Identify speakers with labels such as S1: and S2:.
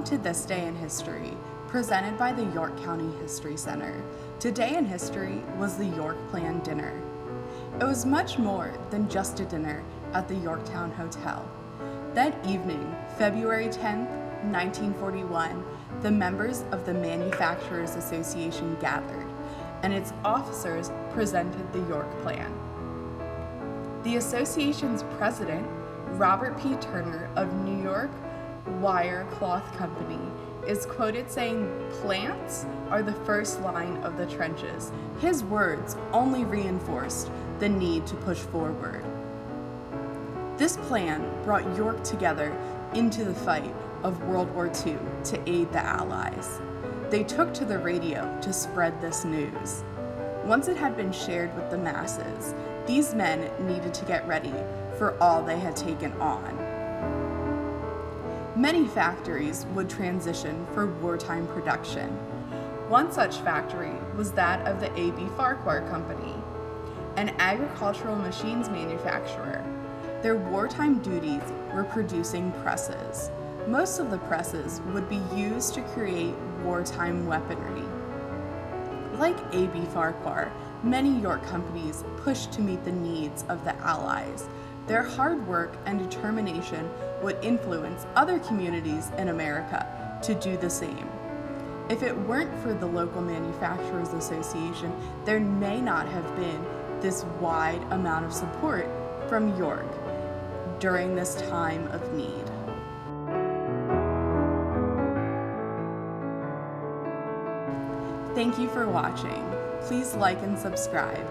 S1: Welcome to This Day in History, presented by the York County History Center. Today in History was the York Plan Dinner. It was much more than just a dinner at the Yorktown Hotel. That evening, February 10th, 1941, the members of the Manufacturers Association gathered, and its officers presented the York Plan. The association's president, Robert P. Turner of New York Wire Cloth Company, is quoted saying, "Plants are the first line of the trenches." His words only reinforced the need to push forward. This plan brought York together into the fight of World War II to aid the Allies. They took to the radio to spread this news. Once it had been shared with the masses, these men needed to get ready for all they had taken on. Many factories would transition for wartime production. One such factory was that of the A.B. Farquhar Company, an agricultural machines manufacturer. Their wartime duties were producing presses. Most of the presses would be used to create wartime weaponry. Like A.B. Farquhar, many York companies pushed to meet the needs of the Allies. Their hard work and determination would influence other communities in America to do the same. If it weren't for the local Manufacturers Association, there may not have been this wide amount of support from York during this time of need. Thank you for watching. Please like and subscribe.